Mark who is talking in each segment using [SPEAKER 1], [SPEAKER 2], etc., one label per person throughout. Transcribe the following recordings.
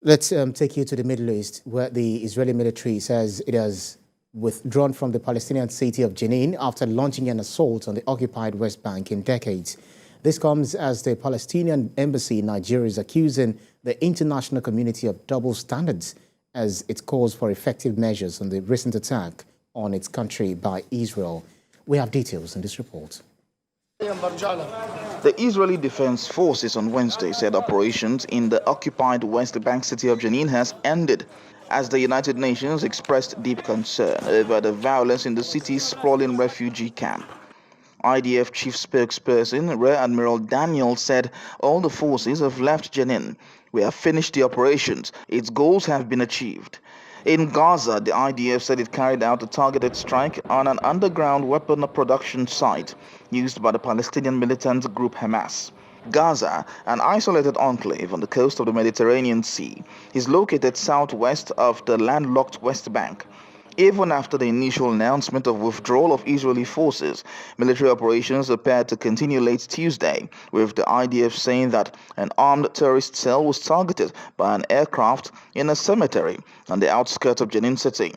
[SPEAKER 1] Let's take you to the Middle East, where the Israeli military says it has withdrawn from the Palestinian city of Jenin after launching an assault on the occupied West Bank in decades. This comes as the Palestinian Embassy in Nigeria is accusing the international community of double standards as it calls for effective measures on the recent attack on its country by Israel. We have details in this report.
[SPEAKER 2] The Israeli Defense Forces on Wednesday said operations in the occupied West Bank city of Jenin has ended as the United Nations expressed deep concern over the violence in the city's sprawling refugee camp. IDF chief spokesperson Rear Admiral Daniel said all the forces have left Jenin. We have finished the operations. Its goals have been achieved. In Gaza, the IDF said it carried out a targeted strike on an underground weapon production site used by the Palestinian militant group Hamas. Gaza, an isolated enclave on the coast of the Mediterranean Sea, is located southwest of the landlocked West Bank. Even after the initial announcement of withdrawal of Israeli forces, military operations appeared to continue late Tuesday, with the IDF saying that an armed terrorist cell was targeted by an aircraft in a cemetery on the outskirts of Jenin city.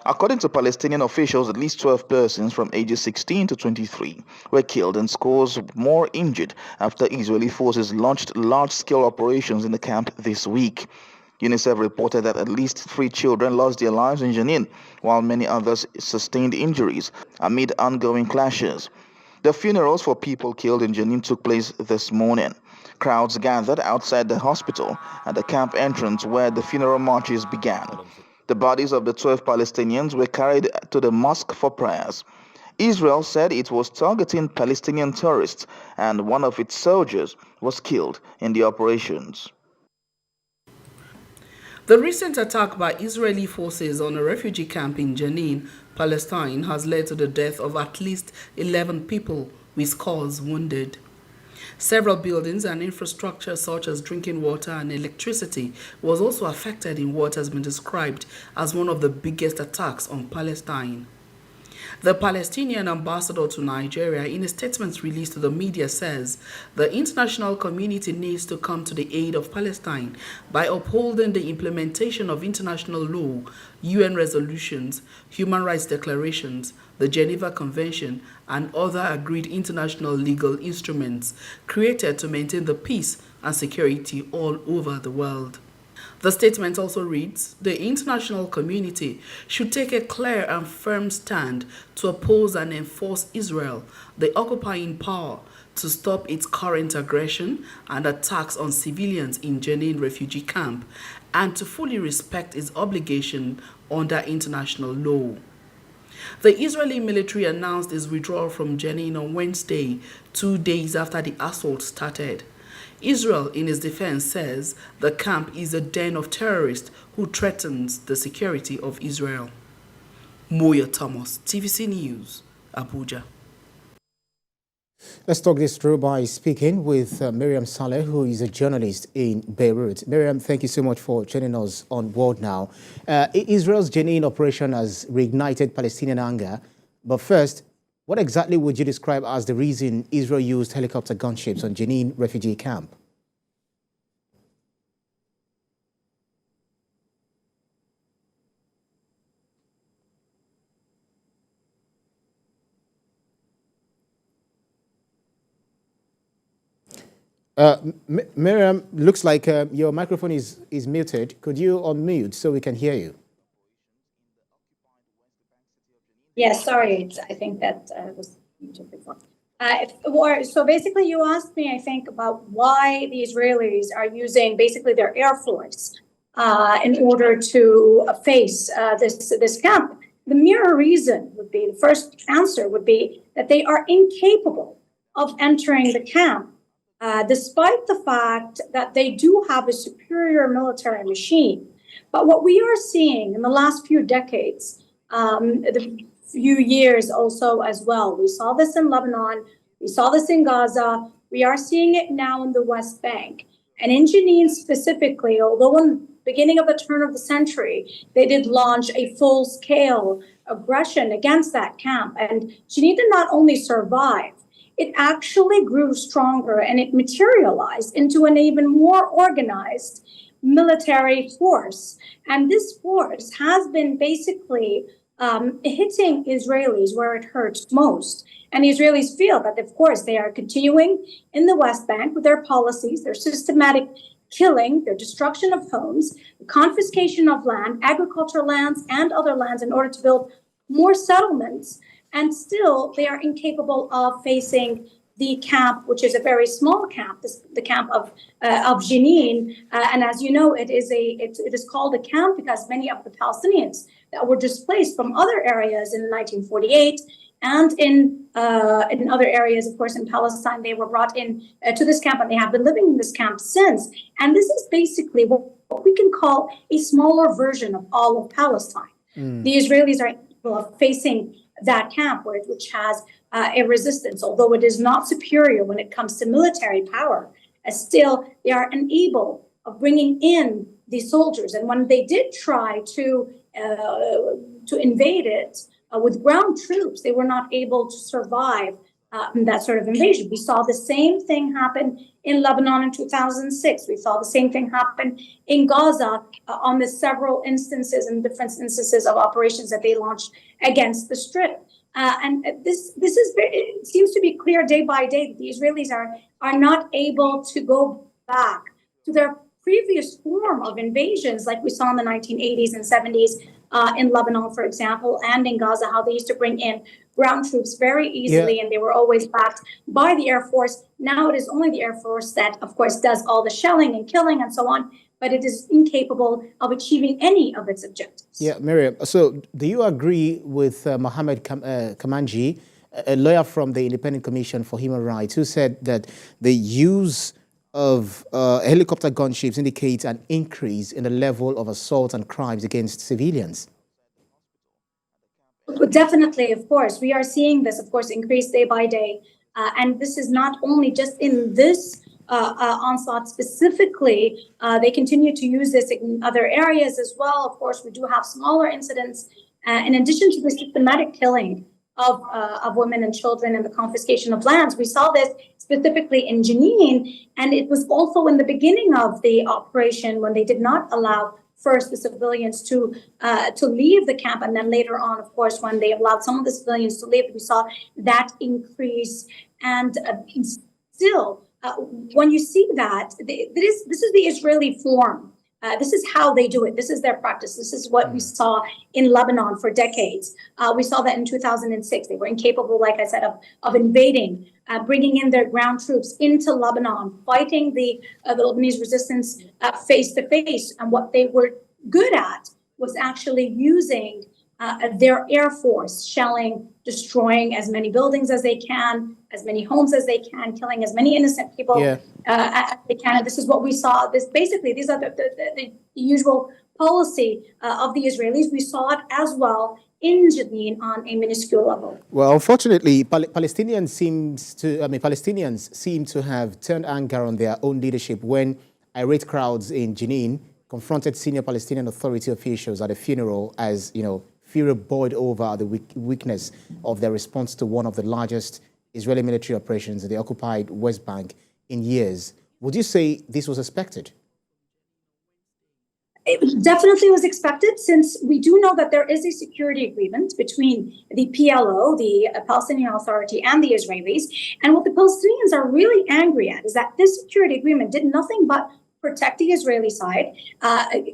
[SPEAKER 2] According to Palestinian officials, at least 12 persons from ages 16 to 23 were killed and scores more injured after Israeli forces launched large-scale operations in the camp this week. UNICEF reported that at least 3 children lost their lives in Jenin, while many others sustained injuries amid ongoing clashes. The funerals for people killed in Jenin took place this morning. Crowds gathered outside the hospital at the camp entrance where the funeral marches began. The bodies of the 12 Palestinians were carried to the mosque for prayers. Israel said it was targeting Palestinian terrorists, and one of its soldiers was killed in the operations.
[SPEAKER 3] The recent attack by Israeli forces on a refugee camp in Jenin, Palestine, has led to the death of at least 11 people, with scores wounded. Several buildings and infrastructure such as drinking water and electricity was also affected in what has been described as one of the biggest attacks on Palestine. The Palestinian ambassador to Nigeria, in a statement released to the media, says the international community needs to come to the aid of Palestine by upholding the implementation of international law, UN resolutions, human rights declarations, the Geneva Convention, and other agreed international legal instruments created to maintain the peace and security all over the world. The statement also reads, the international community should take a clear and firm stand to oppose and enforce Israel, the occupying power, to stop its current aggression and attacks on civilians in Jenin refugee camp, and to fully respect its obligation under international law. The Israeli military announced its withdrawal from Jenin on Wednesday, 2 days after the assault started. Israel, in its defense, says the camp is a den of terrorists who threatens the security of Israel. Moya Thomas, TVC News, Abuja.
[SPEAKER 1] Let's talk this through by speaking with Miriam Saleh, who is a journalist in Beirut. Miriam, thank you so much for joining us on board now. Israel's Jenin operation has reignited Palestinian anger. But first, what exactly would you describe as the reason Israel used helicopter gunships on Jenin refugee camp? Miriam, looks like your microphone is muted. Could you unmute so we can hear you?
[SPEAKER 4] Yes, sorry. I think that was muted before. So basically, you asked me, I think, about why the Israelis are using basically their air force in order to face this camp. The mere reason would be, the first answer would be that they are incapable of entering the camp, despite the fact that they do have a superior military machine. But what we are seeing in the last few decades, the few years also as well. We saw this in Lebanon. We saw this in Gaza. We are seeing it now in the West Bank. And in Jenin specifically, although in the beginning of the turn of the century, they did launch a full-scale aggression against that camp. And Jenin did not only survive, it actually grew stronger and it materialized into an even more organized, military force. And this force has been basically hitting Israelis where it hurts most. And the Israelis feel that, of course, they are continuing in the West Bank with their policies, their systematic killing, their destruction of homes, the confiscation of land, agricultural lands, and other lands in order to build more settlements. And still, they are incapable of facing the camp, which is a very small camp, the camp of Jenin. And as you know, it is called a camp because many of the Palestinians that were displaced from other areas in 1948 and in other areas, of course, in Palestine, they were brought in to this camp, and they have been living in this camp since. And this is basically what we can call a smaller version of all of Palestine. The Israelis are capable of facing that camp, which has a resistance, although it is not superior when it comes to military power. Still, they are unable of bringing in the soldiers. And when they did try to invade it with ground troops, they were not able to survive that sort of invasion. We saw the same thing happen in Lebanon in 2006. We saw the same thing happen in Gaza on the several instances and different instances of operations that they launched against the Strip. And this is it seems to be clear day by day that the Israelis are not able to go back to their previous form of invasions, like we saw in the 1980s and 70s in Lebanon, for example, and in Gaza, how they used to bring in ground troops very easily, and they were always backed by the Air Force. Now it is only the Air Force that, of course, does all the shelling and killing and so on, but it is incapable of achieving any of its objectives.
[SPEAKER 1] Yeah, Miriam, so do you agree with Mohammed Kamanji, a lawyer from the Independent Commission for Human Rights, who said that the use of helicopter gunships indicates an increase in the level of assaults and crimes against civilians?
[SPEAKER 4] Definitely, of course. We are seeing this, of course, increase day by day. And this is not only just in this onslaught specifically. They continue to use this in other areas as well. Of course, we do have smaller incidents. In addition to the systematic killing of women and children and the confiscation of lands, we saw this specifically in Jenin. And it was also in the beginning of the operation when they did not allow first the civilians to leave the camp, and then later on, of course, when they allowed some of the civilians to leave, we saw that increase. And still, when you see that, this is the Israeli form. This is how they do it. This is their practice. This is what we saw in Lebanon for decades. We saw that in 2006. They were incapable, like I said, of invading, bringing in their ground troops into Lebanon, fighting the Lebanese resistance face to face. And what they were good at was actually using their Air Force, shelling, destroying as many buildings as they can, as many homes as they can, killing as many innocent people as they can. And this is what we saw. These are the usual policy of the Israelis. We saw it as well in Jenin on a minuscule level.
[SPEAKER 1] Well, unfortunately, Palestinians seem to have turned anger on their own leadership when irate crowds in Jenin confronted senior Palestinian Authority officials at a funeral as, fury boiled over the weakness of their response to one of the largest Israeli military operations in the occupied West Bank in years. Would you say this was expected?
[SPEAKER 4] It definitely was expected, since we do know that there is a security agreement between the PLO, the Palestinian Authority, and the Israelis. And what the Palestinians are really angry at is that this security agreement did nothing but protect the Israeli side,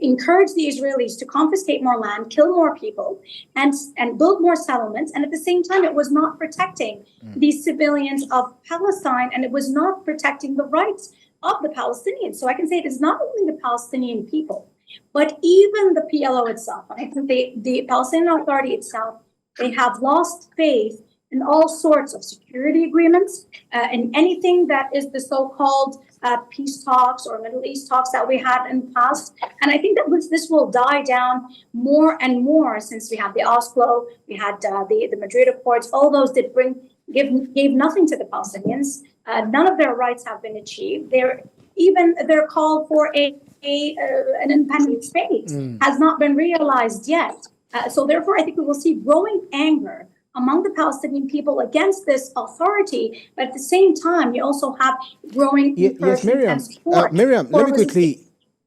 [SPEAKER 4] encourage the Israelis to confiscate more land, kill more people, and build more settlements. And at the same time, it was not protecting the civilians of Palestine, and it was not protecting the rights of the Palestinians. So I can say it is not only the Palestinian people, but even the PLO itself. I think the Palestinian Authority itself, they have lost faith in all sorts of security agreements, and anything that is the so-called peace talks or Middle East talks that we had in the past. And I think that this will die down more and more, since we have the Oslo, we had the Madrid Accords. All those did gave nothing to the Palestinians. None of their rights have been achieved. Their call for an independent state has not been realized yet. So therefore, I think we will see growing anger among the Palestinian people against this authority, but at the same time, you also have growing
[SPEAKER 1] Yes, Miriam.
[SPEAKER 4] and support.
[SPEAKER 1] Miriam, let me quickly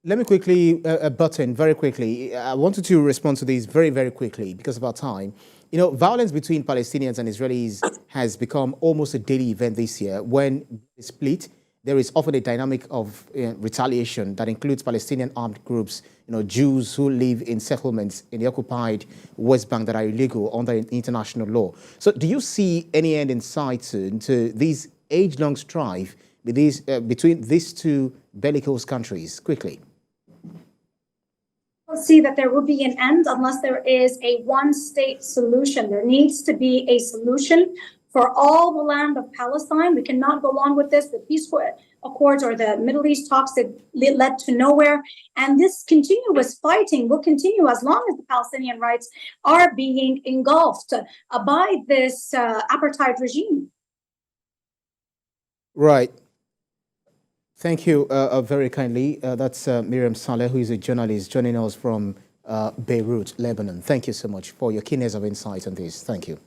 [SPEAKER 1] Let me quickly, Button, very quickly. I wanted to respond to this very, very quickly because of our time. You know, violence between Palestinians and Israelis has become almost a daily event this year. When they split, there is often a dynamic of retaliation that includes Palestinian armed groups, Jews who live in settlements in the occupied West Bank that are illegal under international law. So do you see any end in sight soon to these age-long strife between these two bellicose countries? Quickly.
[SPEAKER 4] See that there will be an end unless there is a one-state solution. There needs to be a solution for all the land of Palestine. We cannot go on with this. The peace accords or the Middle East talks that led to nowhere. And this continuous fighting will continue as long as the Palestinian rights are being engulfed by this apartheid regime.
[SPEAKER 1] Right. Thank you very kindly. That's Miriam Saleh, who is a journalist joining us from Beirut, Lebanon. Thank you so much for your keenness of insight on this. Thank you.